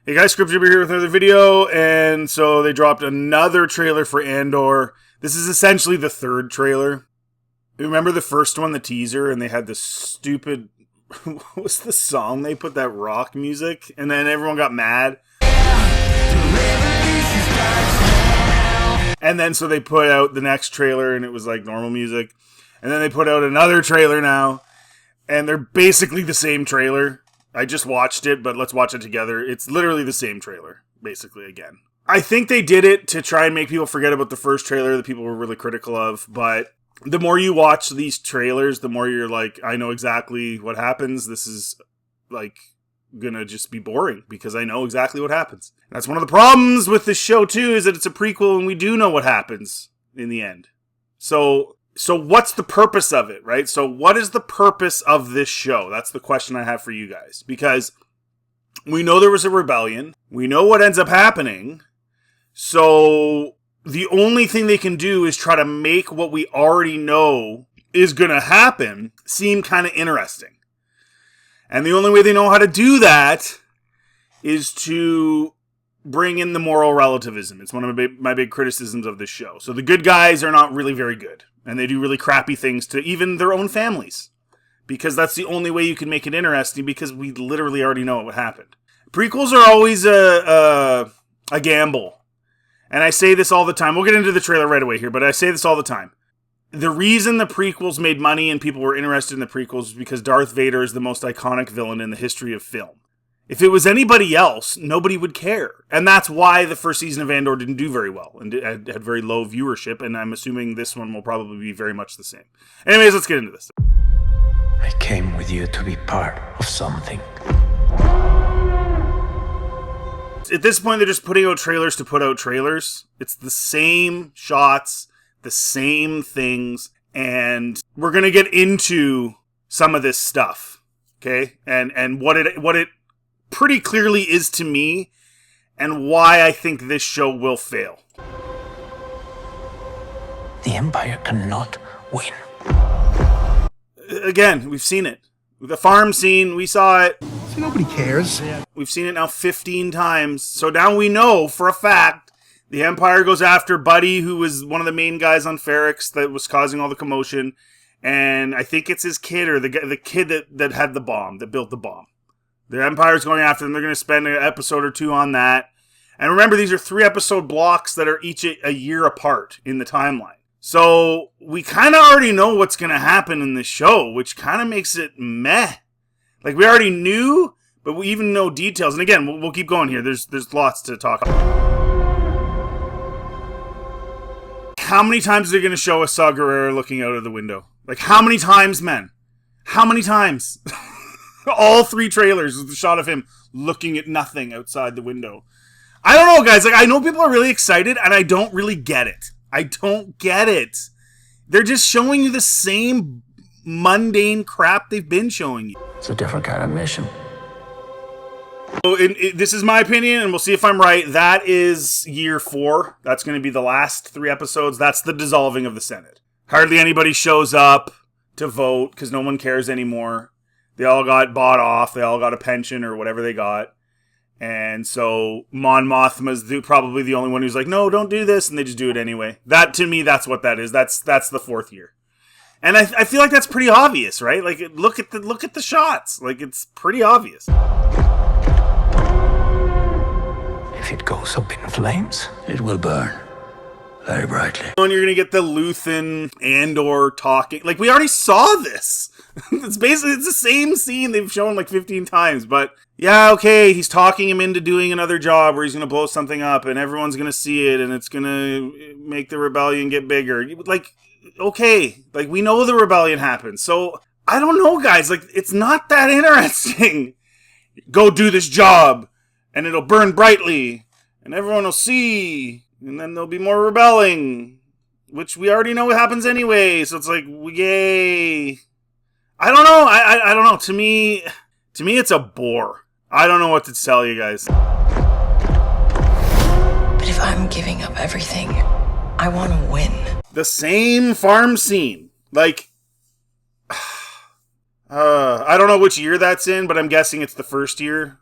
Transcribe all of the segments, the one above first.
Hey guys, Scripture here with another video, and so they dropped another trailer for Andor. This is essentially the third trailer. Remember the first one, the teaser, and they had this stupid, what was the song they put, that rock music, and then everyone got mad. And then so they put out the next trailer, and it was like normal music. And then they put out another trailer now, and they're basically the same trailer. I just watched it, but let's watch it together. It's literally the same trailer, basically, again. I think they did it to try and make people forget about the first trailer that people were really critical of, but the more you watch these trailers, the more you're like, I know exactly what happens. This is, like, gonna just be boring, because I know exactly what happens. That's one of the problems with this show, too, is that it's a prequel, and we do know what happens in the end. So what's the purpose of it, right? So what is the purpose of this show? That's the question I have for you guys. Because we know there was a rebellion. We know what ends up happening. So the only thing they can do is try to make what we already know is going to happen seem kind of interesting. And the only way they know how to do that is to bring in the moral relativism. It's one of my big criticisms of this show. So the good guys are not really very good. And they do really crappy things to even their own families. Because that's the only way you can make it interesting, because we literally already know what happened. Prequels are always a gamble. And I say this all the time. We'll get into the trailer right away here, but I say this all the time. The reason the prequels made money and people were interested in the prequels is because Darth Vader is the most iconic villain in the history of film. If it was anybody else, nobody would care. And that's why the first season of Andor didn't do very well and had very low viewership, and I'm assuming this one will probably be very much the same. Anyways, let's get into this. I came with you to be part of something. At this point, they're just putting out trailers to put out trailers. It's the same shots, the same things, and we're going to get into some of this stuff, okay? And what it pretty clearly is to me, and why I think this show will fail. The Empire cannot win. Again, we've seen it. The farm scene, we saw it. See, nobody cares. We've seen it now 15 times. So now we know for a fact the Empire goes after Buddy, who was one of the main guys on Ferrix that was causing all the commotion. And I think it's his kid, or the kid that had the bomb, that built the bomb. The Empire's going after them. They're going to spend an episode or two on that. And remember, these are 3-episode blocks that are each a year apart in the timeline. So we kind of already know what's going to happen in this show, which kind of makes it meh. Like, we already knew, but we even know details. And again, we'll keep going here. There's lots to talk about. How many times are they going to show us Saw Gerrera looking out of the window? Like, how many times, men? How many times? All 3 trailers with the shot of him looking at nothing outside the window. I don't know, guys. Like, I know people are really excited, and I don't really get it. I don't get it. They're just showing you the same mundane crap they've been showing you. It's a different kind of mission. So this is my opinion, and we'll see if I'm right. That is year 4. That's going to be the last 3 episodes. That's the dissolving of the Senate. Hardly anybody shows up to vote because no one cares anymore. They all got bought off. They all got a pension or whatever they got. And so Mon Mothma's probably the only one who's like, no, don't do this. And they just do it anyway. That, to me, that's what that is. That's the 4th year. And I feel like that's pretty obvious, right? Like, look at the shots. Like, it's pretty obvious. If it goes up in flames, it will burn very brightly. And you're going to get the Luthen Andor talking. Like, we already saw this. It's the same scene they've shown like 15 times. But, yeah, okay, he's talking him into doing another job where he's going to blow something up and everyone's going to see it and it's going to make the rebellion get bigger. Like, okay, like, we know the rebellion happens. So, I don't know, guys. Like, it's not that interesting. Go do this job and it'll burn brightly and everyone will see. And then there'll be more rebelling, which we already know what happens anyway. So it's like, yay. I don't know. I don't know. To me, it's a bore. I don't know what to tell you guys. But if I'm giving up everything, I want to win. The same farm scene. Like, I don't know which year that's in, but I'm guessing it's the first year.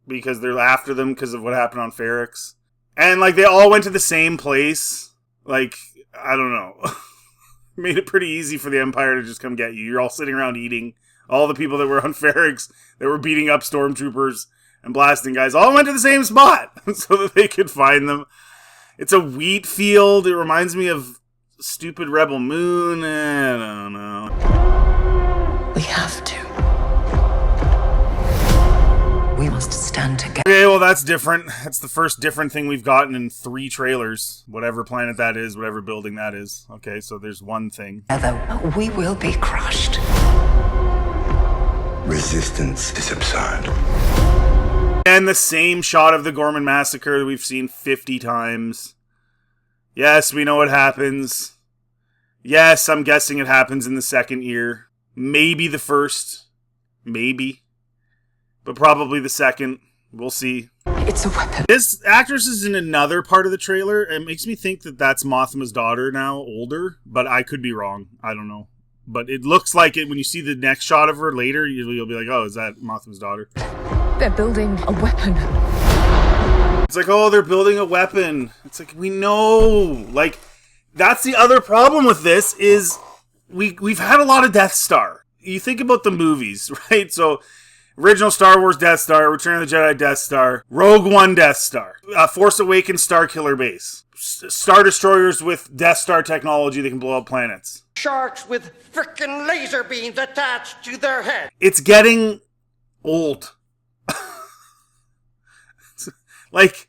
because they're after them because of what happened on Ferrix. And, like, they all went to the same place. Like, I don't know. Made it pretty easy for the Empire to just come get you. You're all sitting around eating. All the people that were on Ferrix that were beating up stormtroopers and blasting guys all went to the same spot so that they could find them. It's a wheat field. It reminds me of stupid Rebel Moon. I don't know. We have to. We must stand together. Okay, well, that's different. That's the first different thing we've gotten in 3 trailers. Whatever planet that is, whatever building that is. Okay, so there's one thing. Together, we will be crushed. Resistance is absurd. And the same shot of the Gorman Massacre that we've seen 50 times. Yes, we know what happens. Yes, I'm guessing it happens in the second year. Maybe the first. Maybe. But probably the second. We'll see. It's a weapon. This actress is in another part of the trailer. It makes me think that that's Mothma's daughter now, older. But I could be wrong. I don't know. But it looks like it when you see the next shot of her later. You'll be like, oh, is that Mothma's daughter? They're building a weapon. It's like, oh, they're building a weapon. It's like, we know. Like, that's the other problem with this is we've had a lot of Death Star. You think about the movies, right? So, original Star Wars Death Star, Return of the Jedi Death Star, Rogue One Death Star, Force Awakens Starkiller Base, Star Destroyers with Death Star technology that can blow up planets. Sharks with frickin' laser beams attached to their head. It's getting old. Like,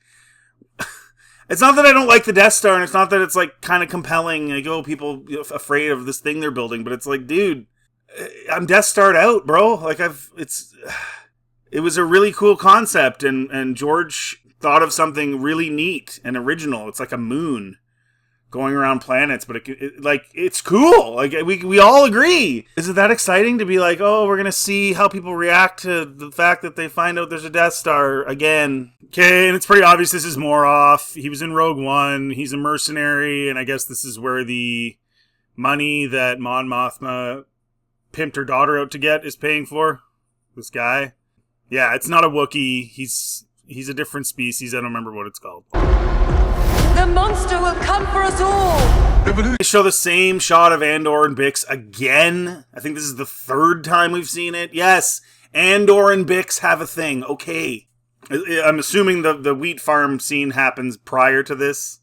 it's not that I don't like the Death Star, and it's not that it's, like, kind of compelling, like, oh, people afraid of this thing they're building, but it's like, dude, I'm Death Starred out, bro. Like, it was a really cool concept, and George thought of something really neat and original. It's like a moon going around planets, but it's cool. Like, we all agree. Is it that exciting to be like, oh, we're gonna see how people react to the fact that they find out there's a Death Star again? Okay, and it's pretty obvious this is Moroff. He was in Rogue One. He's a mercenary, and I guess this is where the money that Mon Mothma pimped her daughter out to get is paying for. This guy. Yeah, it's not a Wookiee. He's a different species. I don't remember what it's called. The monster will come for us all. They show the same shot of Andor and Bix again. I think this is the 3rd time we've seen it. Yes, Andor and Bix have a thing. Okay. I'm assuming the wheat farm scene happens prior to this.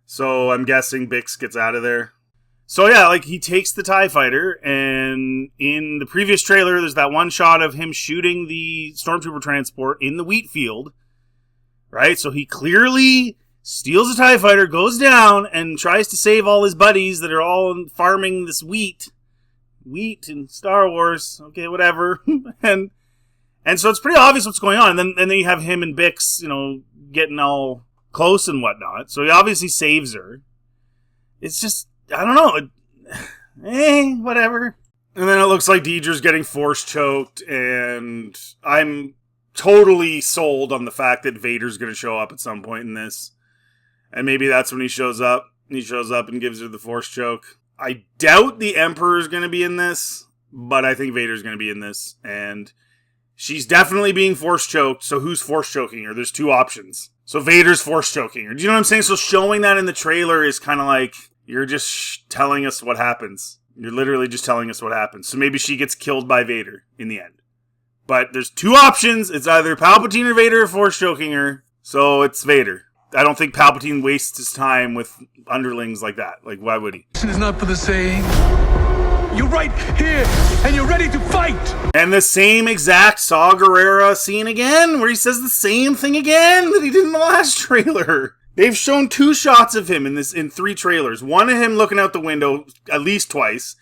So I'm guessing Bix gets out of there. So yeah, like, he takes the TIE fighter, and in the previous trailer, there's that one shot of him shooting the stormtrooper transport in the wheat field. Right? So he clearly steals a TIE fighter, goes down, and tries to save all his buddies that are all farming this wheat. Wheat in Star Wars. Okay, whatever. And so it's pretty obvious what's going on. And then you have him and Bix, getting all close and whatnot. So he obviously saves her. It's just, I don't know. Whatever. And then it looks like Dedra's getting force choked, and I'm totally sold on the fact that Vader's going to show up at some point in this. And maybe that's when he shows up. He shows up and gives her the force choke. I doubt the Emperor's going to be in this, but I think Vader's going to be in this. And she's definitely being force choked, so who's force choking her? There's 2 options. So Vader's force choking her. Do you know what I'm saying? So showing that in the trailer is kind of like, you're just telling us what happens. You're literally just telling us what happens. So maybe she gets killed by Vader in the end. But there's 2 options. It's either Palpatine or Vader force choking her. So it's Vader. I don't think Palpatine wastes his time with underlings like that. Like, why would he? This is not for the saying. You're right here, and you're ready to fight. And the same exact Saw Gerrera scene again, where he says the same thing again that he did in the last trailer. They've shown 2 shots of him in 3 trailers. One of him looking out the window at least twice,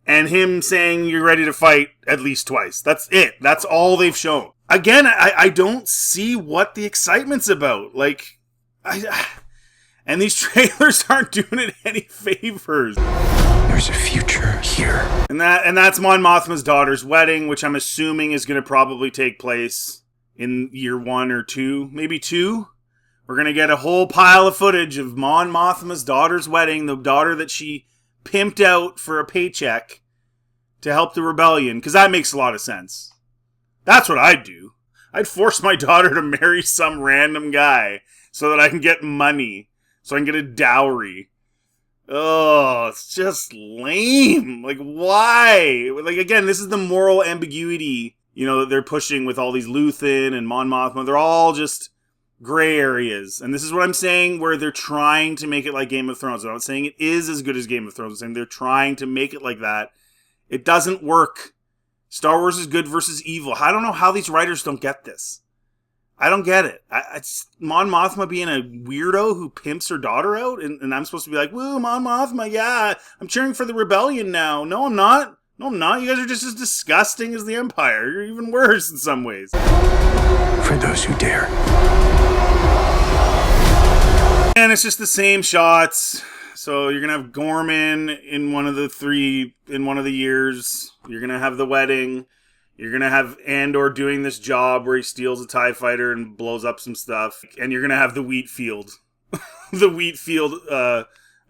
and him saying you're ready to fight at least twice. That's it. That's all they've shown. Again, I don't see what the excitement's about. Like, and these trailers aren't doing it any favors. There's a future here. And that's Mon Mothma's daughter's wedding, which I'm assuming is going to probably take place in year 1 or 2, maybe 2. We're going to get a whole pile of footage of Mon Mothma's daughter's wedding, the daughter that she pimped out for a paycheck to help the rebellion, because that makes a lot of sense. That's what I'd do. I'd force my daughter to marry some random guy so that I can get money, so I can get a dowry. Oh, it's just lame. Like, why? Like, again, this is the moral ambiguity, that they're pushing with all these Luthen and Mon Mothma. They're all just gray areas. And this is what I'm saying, where they're trying to make it like Game of Thrones. I'm not saying it is as good as Game of Thrones. I'm saying they're trying to make it like that. It doesn't work. Star Wars is good versus evil. I don't know how these writers don't get this. I don't get it. It's Mon Mothma being a weirdo who pimps her daughter out, and I'm supposed to be like, woo, Mon Mothma, yeah, I'm cheering for the rebellion now. No, I'm not. No, I'm not. You guys are just as disgusting as the Empire. You're even worse in some ways. For those who dare. And it's just the same shots. So you're going to have Gorman in one of the years. You're going to have the wedding. You're going to have Andor doing this job where he steals a TIE fighter and blows up some stuff. And you're going to have the wheat field. The wheat field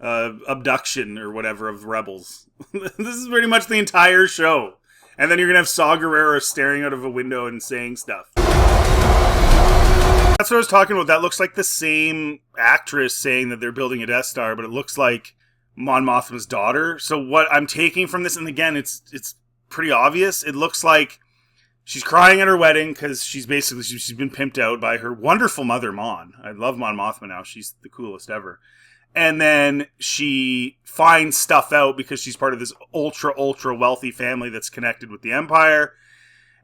abduction or whatever of rebels. This is pretty much the entire show. And then you're going to have Saw Gerrera staring out of a window and saying stuff. That's what I was talking about. That looks like the same actress saying that they're building a Death Star, but it looks like Mon Mothma's daughter. So what I'm taking from this, and again, it's pretty obvious. It looks like she's crying at her wedding because she's been pimped out by her wonderful mother, Mon. I love Mon Mothma now. She's the coolest ever. And then she finds stuff out because she's part of this ultra wealthy family that's connected with the Empire.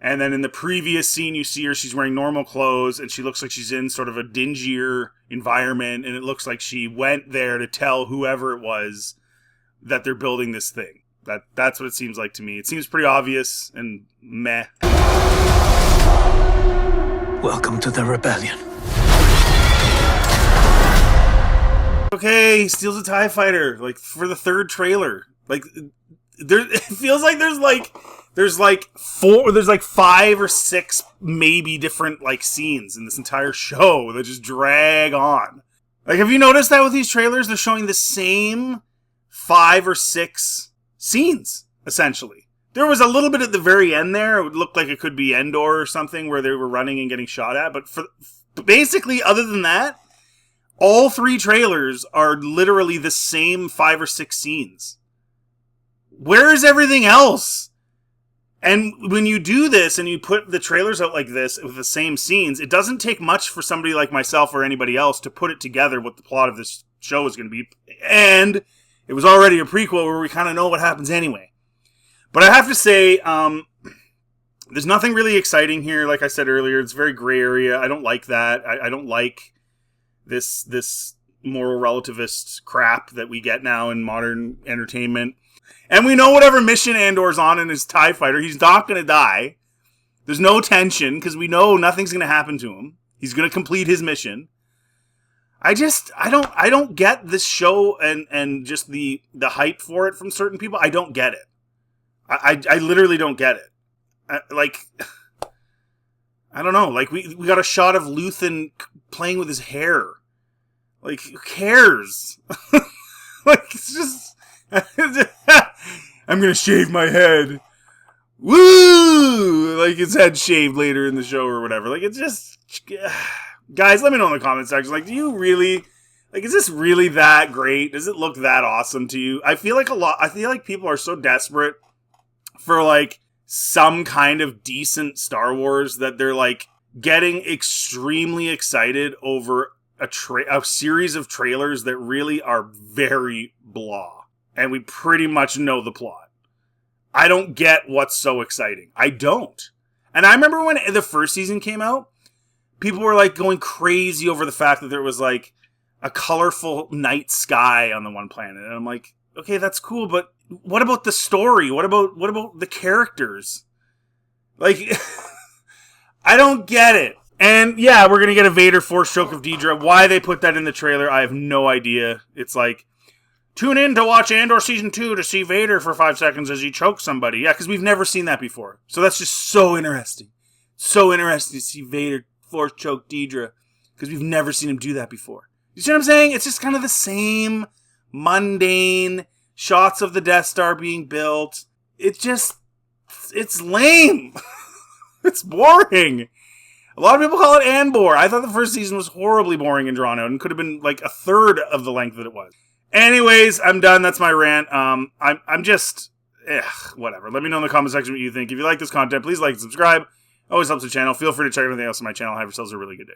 And then in the previous scene, you see her, she's wearing normal clothes, and she looks like she's in sort of a dingier environment, and it looks like she went there to tell whoever it was that they're building this thing. That's what it seems like to me. It seems pretty obvious and meh. Welcome to the rebellion. Okay, he steals a TIE fighter, like, for the third trailer. Like, it feels like there's 5 or 6 maybe different, like, scenes in this entire show that just drag on. Like, have you noticed that with these trailers? They're showing the same 5 or 6 scenes, essentially. There was a little bit at the very end there. It looked like it could be Andor or something where they were running and getting shot at. But basically, other than that, all 3 trailers are literally the same 5 or 6 scenes. Where is everything else? And when you do this and you put the trailers out like this with the same scenes, it doesn't take much for somebody like myself or anybody else to put it together what the plot of this show is going to be. And it was already a prequel where we kind of know what happens anyway. But I have to say, there's nothing really exciting here. Like I said earlier, it's very gray area. I don't like that. I don't like this moral relativist crap that we get now in modern entertainment. And we know whatever mission Andor's on in his TIE fighter, he's not going to die. There's no tension because we know nothing's going to happen to him. He's going to complete his mission. I don't get this show and just the hype for it from certain people. I don't get it. I literally don't get it. I don't know. Like, we got a shot of Luthen playing with his hair. Like, who cares? Like, it's just... I'm gonna shave my head. Woo! Like, his head shaved later in the show or whatever. Like, it's just... Guys, let me know in the comment section. Like, do you really... Like, is this really that great? Does it look that awesome to you? I feel like people are so desperate for, like, some kind of decent Star Wars that they're, like, getting extremely excited over a series of trailers that really are very blah. And we pretty much know the plot. I don't get what's so exciting. I don't. And I remember when the first season came out, people were, like, going crazy over the fact that there was, like, a colorful night sky on the one planet. And I'm like, okay, that's cool, but what about the story? What about the characters? Like, I don't get it. And yeah, we're going to get a Vader Force Choke of Dedra. Why they put that in the trailer, I have no idea. It's like, tune in to watch Andor Season 2 to see Vader for 5 seconds as he chokes somebody. Yeah, because we've never seen that before. So that's just so interesting. So interesting to see Vader Force Choke Dedra. Because we've never seen him do that before. You see what I'm saying? It's just kind of the same mundane shots of the Death Star being built. It's lame. It's boring. A lot of people call it Andor. I thought the first season was horribly boring and drawn out and could have been like a third of the length that it was. Anyways, I'm done. That's my rant. I'm just, whatever. Let me know in the comment section what you think. If you like this content, please like and subscribe. Always helps the channel. Feel free to check everything else on my channel. Have yourselves a really good day.